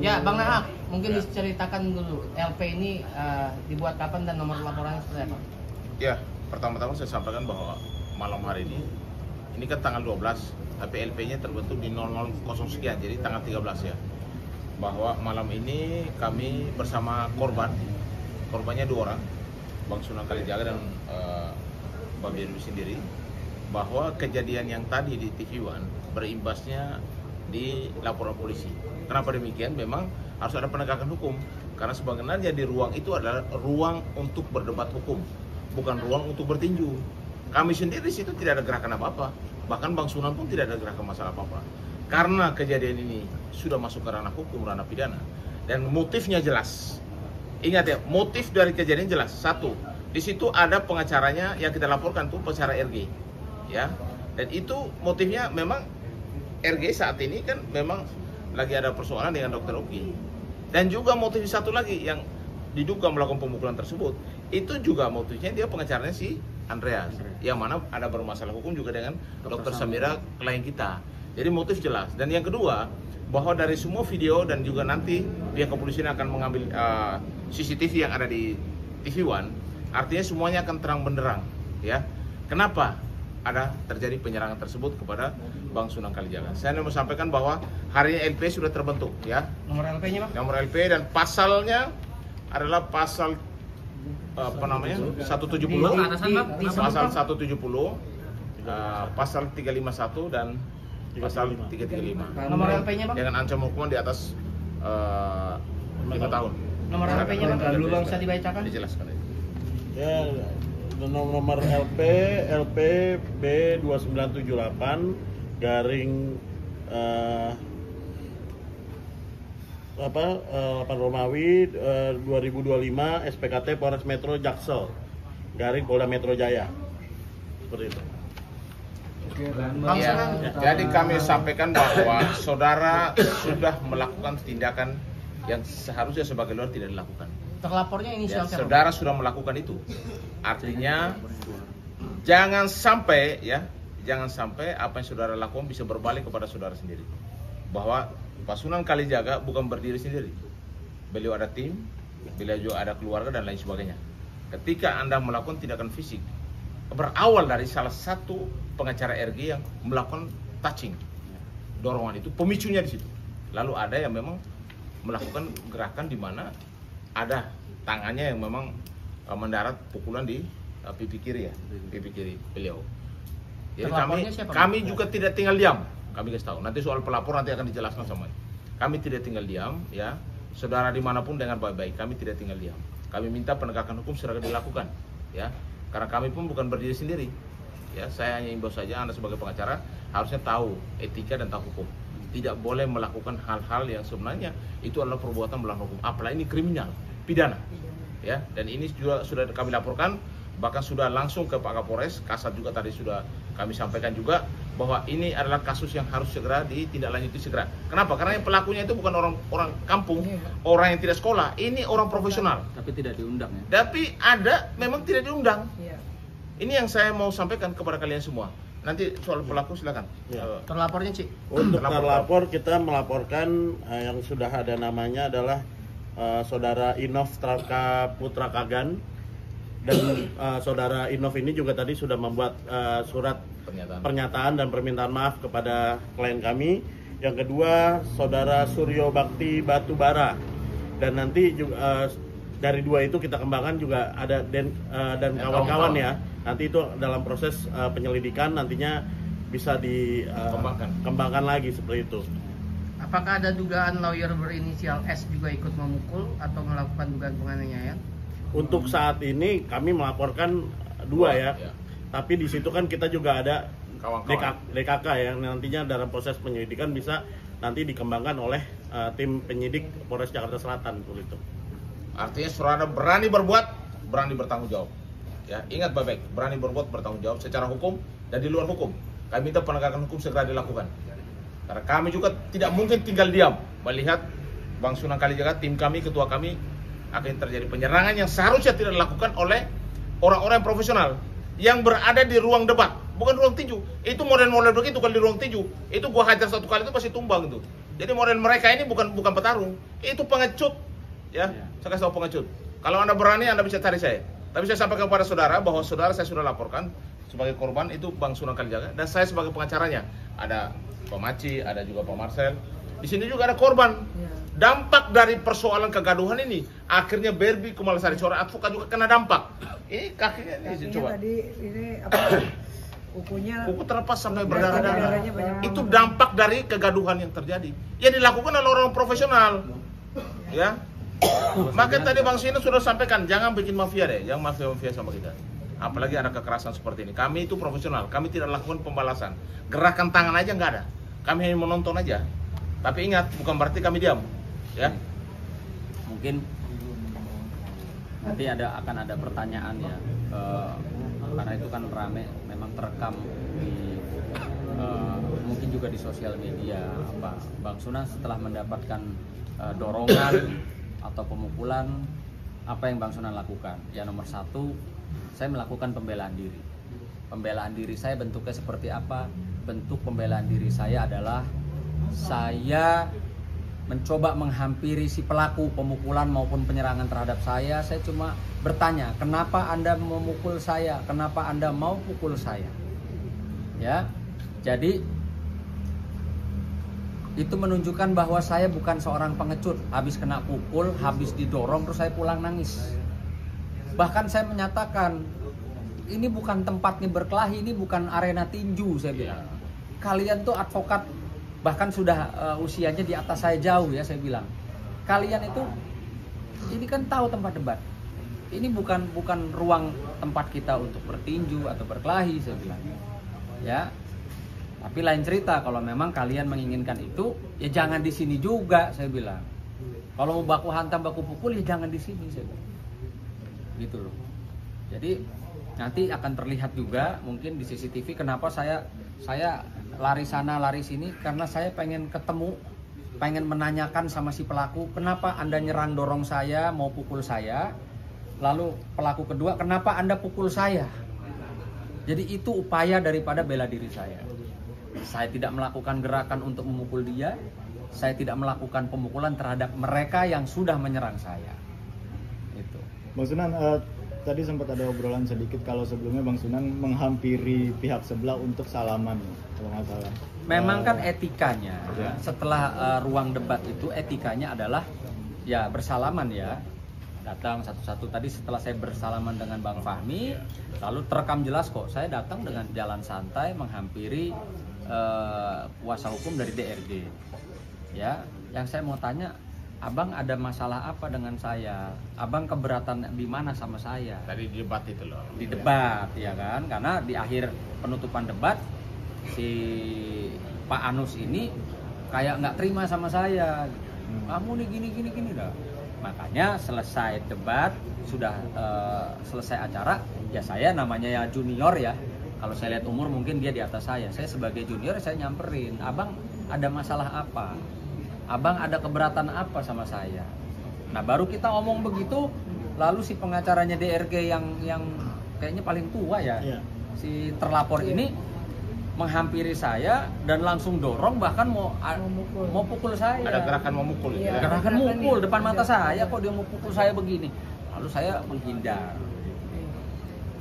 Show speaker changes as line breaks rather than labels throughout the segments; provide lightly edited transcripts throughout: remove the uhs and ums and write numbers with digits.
Ya, Bang Naak, mungkin diceritakan dulu LP ini dibuat kapan dan nomor laporannya seperti apa?
Ya, pertama-tama saya sampaikan bahwa malam hari ini kan tanggal 12, tapi LP-nya terbentuk di 00 sekian, jadi tanggal 13 ya. Bahwa malam ini kami bersama korbannya 2 orang, Bang Sunan Kalijaga dan Bang Biru sendiri, bahwa kejadian yang tadi di TV One berimbasnya di laporan polisi. Kenapa demikian? Memang harus ada penegakan hukum, karena sebenarnya di ruang itu adalah ruang untuk berdebat hukum, bukan ruang untuk bertinju. Kami sendiri di situ tidak ada gerakan apa-apa, bahkan Bang Sunan pun tidak ada gerakan masalah apa-apa. Karena kejadian ini sudah masuk ke ranah hukum, ranah pidana, dan motifnya jelas. Ingat ya, motif dari kejadian jelas. Satu, di situ ada pengacaranya yang kita laporkan tuh pengacara RG, ya. Dan itu motifnya memang RG saat ini kan memang lagi ada persoalan dengan Dokter Uki. Dan juga motif satu lagi yang diduga melakukan pemukulan tersebut, itu juga motifnya dia pengacaranya si Andreas, yang mana ada bermasalah hukum juga dengan Dokter Samira, klien kita. Jadi motif jelas. Dan yang kedua, bahwa dari semua video dan juga nanti pihak kepolisian akan mengambil CCTV yang ada di TV One, artinya semuanya akan terang benderang, ya. Kenapa ada terjadi penyerangan tersebut kepada Bang Sunan Kalijaga? Saya mau sampaikan bahwa hari ini LP sudah terbentuk, ya.
Nomor LP-nya, Bang?
Nomor LP dan pasalnya adalah pasal 170, pasal 170, pasal 351 dan pasal 335.
Nomor LP-nya, Bang?
Dengan ancaman hukuman di atas 5 tahun.
Nomor LP-nya, Bang? Dulu bisa dibacakan?
Dijelaskan.
Ya, nomor LP B2978 garing 8 Romawi 2025 SPKT Polres Metro Jaksel garing Polda Metro Jaya. Seperti itu.
Ya, jadi kami sampaikan bahwa saudara sudah melakukan tindakan yang seharusnya sebagai lawyer tidak dilakukan.
Terlapornya inisial siapa?
Saudara sudah melakukan itu. Artinya jangan sampai apa yang saudara lakukan bisa berbalik kepada saudara sendiri. Bahwa Pak Sunan Kalijaga bukan berdiri sendiri. Beliau ada tim, beliau juga ada keluarga dan lain sebagainya. Ketika Anda melakukan tindakan fisik, berawal dari salah satu pengacara RG yang melakukan touching, dorongan itu pemicunya di situ. Lalu ada yang memang melakukan gerakan di mana ada tangannya yang memang mendarat pukulan di pipi kiri ya, pipi kiri beliau. Jadi kami juga tidak tinggal diam. Kami kasih tahu. Nanti soal pelapor nanti akan dijelaskan semuanya. Kami tidak tinggal diam, ya. Saudara dimanapun dengan baik-baik, kami tidak tinggal diam. Kami minta penegakan hukum segera dilakukan, ya. Karena kami pun bukan berdiri sendiri, ya. Saya hanya imbau saja, Anda sebagai pengacara harusnya tahu etika dan tahu hukum. Tidak boleh melakukan hal-hal yang sebenarnya itu adalah perbuatan melanggar hukum. Apalagi ini kriminal, pidana, ya. Dan ini juga sudah kami laporkan, bahkan sudah langsung ke Pak Kapolres. Kasat juga tadi sudah kami sampaikan juga bahwa ini adalah kasus yang harus segera ditindaklanjuti segera. Kenapa? Karena yang pelakunya itu bukan orang kampung, orang yang tidak sekolah. Ini orang profesional.
Tapi tidak diundang ya.
Tapi ada memang tidak diundang. Ini yang saya mau sampaikan kepada kalian semua. Nanti soal pelaku silakan.
Terlapornya, Cik.
Untuk terlapor kita melaporkan yang sudah ada namanya adalah Saudara Inov Traka Putra Kagan. Dan Saudara Inov ini juga tadi sudah membuat surat pernyataan dan permintaan maaf kepada klien kami. Yang kedua, Saudara Suryo Bakti Batubara. Dan nanti juga dari 2 itu kita kembangkan juga ada dan kawan-kawan ya. Nanti itu dalam proses penyelidikan nantinya bisa dikembangkan lagi seperti itu.
Apakah ada dugaan lawyer berinisial S juga ikut memukul atau melakukan dugaan penganiayaan?
Untuk saat ini kami melaporkan 2 ya. Tapi di situ kan kita juga ada DKK yang nantinya dalam proses penyelidikan bisa nanti dikembangkan oleh tim penyidik Polres Jakarta Selatan itu.
Artinya saudara berani berbuat, berani bertanggung jawab. Ya, ingat baik-baik, berani berbuat, bertanggung jawab secara hukum dan di luar hukum. Kami minta penegakan hukum segera dilakukan. Karena kami juga tidak mungkin tinggal diam melihat Bang Sunan Kalijaga, tim kami, ketua kami akan terjadi penyerangan yang seharusnya tidak dilakukan oleh orang-orang yang profesional yang berada di ruang debat, bukan ruang tinju. Itu model-model begitu kalau di ruang tinju, itu gua hajar 1 kali itu pasti tumbang itu. Jadi model mereka ini bukan petarung, itu pengecut, ya. Saya kasih tahu pengecut. Kalau Anda berani, Anda bisa cari saya. Tapi saya sampaikan kepada saudara bahwa saudara saya sudah laporkan sebagai korban itu Bang Sunan Kalijaga, dan saya sebagai pengacaranya. Ada Pak Maci, ada juga Pak Marcel. Di sini juga ada korban. Dampak dari persoalan kegaduhan ini, akhirnya Berbi Kumalasari seorang advokat juga kena dampak. Ini kakinya ini coba.
Tadi ini apa? Kuku
Terlepas sampai berdarah-darah.
banyak.
Itu dampak dari kegaduhan yang terjadi. Yang dilakukan oleh orang profesional. Ya. Maka tadi Bang Sino sudah sampaikan, jangan bikin mafia deh, jangan mafia-mafia sama kita. Apalagi ada kekerasan seperti ini. Kami itu profesional, kami tidak lakukan pembalasan. Gerakan tangan aja nggak ada. Kami hanya menonton aja. Tapi ingat, bukan berarti kami diam. Ya.
Mungkin nanti akan ada pertanyaan ya, karena itu kan rame, memang terekam di mungkin juga di sosial media. Bang Sunan setelah mendapatkan dorongan atau pemukulan, apa yang Bang Sunan lakukan? Ya, nomor satu, saya melakukan pembelaan diri. Pembelaan diri saya bentuknya seperti apa? Bentuk pembelaan diri saya adalah saya mencoba menghampiri si pelaku pemukulan maupun penyerangan terhadap saya. Saya cuma bertanya, kenapa Anda memukul saya? Kenapa Anda mau pukul saya? Ya, jadi itu menunjukkan bahwa saya bukan seorang pengecut. Habis kena pukul, habis didorong, terus saya pulang nangis. Bahkan saya menyatakan, ini bukan tempatnya berkelahi, ini bukan arena tinju, saya bilang. Kalian tuh advokat, bahkan sudah usianya di atas saya jauh ya, saya bilang. Kalian itu, ini kan tahu tempat debat. Ini bukan ruang tempat kita untuk bertinju atau berkelahi, saya bilang. Ya. Tapi lain cerita, kalau memang kalian menginginkan itu, ya jangan di sini juga, saya bilang. Kalau mau baku hantam, baku pukul, ya jangan di sini, saya bilang. Gitu loh. Jadi nanti akan terlihat juga mungkin di CCTV kenapa saya lari sana lari sini, karena saya pengen ketemu, pengen menanyakan sama si pelaku, kenapa Anda nyerang dorong saya, mau pukul saya. Lalu pelaku kedua, kenapa Anda pukul saya? Jadi itu upaya daripada bela diri saya. Saya tidak melakukan gerakan untuk memukul dia. Saya tidak melakukan pemukulan terhadap mereka yang sudah menyerang saya. Itu.
Bang Sunan, tadi sempat ada obrolan sedikit kalau sebelumnya Bang Sunan menghampiri pihak sebelah untuk salaman, kalau nggak salah.
Memang kan etikanya, setelah ruang debat itu etikanya adalah ya bersalaman ya. Datang satu-satu. Tadi setelah saya bersalaman dengan Bang Fahmi, lalu terekam jelas kok, saya datang dengan jalan santai menghampiri kuasa hukum dari DRG. Ya, yang saya mau tanya, Abang ada masalah apa dengan saya? Abang keberatan di mana sama saya?
Tadi di debat itu loh.
Di debat, ya kan? Karena di akhir penutupan debat si Pak Anus ini kayak nggak terima sama saya. Kamu nih gini dah. Makanya selesai debat, sudah selesai acara, ya saya namanya ya junior ya. Kalau saya lihat umur mungkin dia di atas saya. Saya sebagai junior saya nyamperin, Abang ada masalah apa? Abang ada keberatan apa sama saya? Nah baru kita ngomong begitu, lalu si pengacaranya DRG yang kayaknya paling tua ya, si terlapor ini menghampiri saya dan langsung dorong, bahkan mau pukul saya.
Ada gerakan mau mukul.
Ya, gerakan mukul depan mata saya, kok dia mau pukul saya begini. Lalu saya menghindar.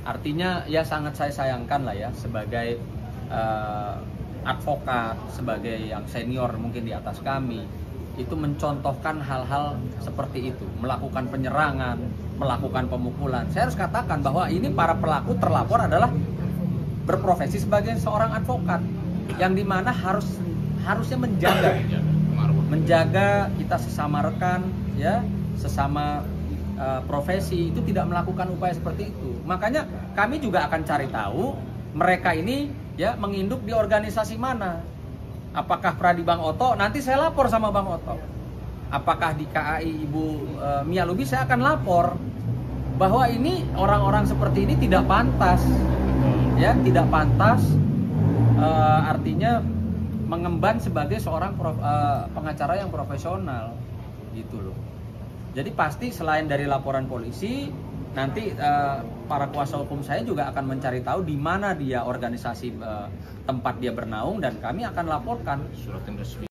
Artinya ya sangat saya sayangkan lah ya sebagai advokat, sebagai yang senior mungkin di atas kami, itu mencontohkan hal-hal seperti itu, melakukan penyerangan, melakukan pemukulan. Saya harus katakan bahwa ini para pelaku terlapor adalah berprofesi sebagai seorang advokat, yang dimana harusnya menjaga kita sesama rekan, ya, sesama profesi itu tidak melakukan upaya seperti itu. Makanya kami juga akan cari tahu mereka ini ya menginduk di organisasi mana. Apakah Pradi Bang Oto? Nanti saya lapor sama Bang Oto. Apakah di KAI Ibu Mia Lubi? Saya akan lapor bahwa ini orang-orang seperti ini tidak pantas. Ya, tidak pantas. Artinya mengemban sebagai seorang pengacara yang profesional, gitu loh. Jadi pasti selain dari laporan polisi, nanti para kuasa hukum saya juga akan mencari tahu di mana dia organisasi tempat dia bernaung, dan kami akan laporkan.
Surat resmi.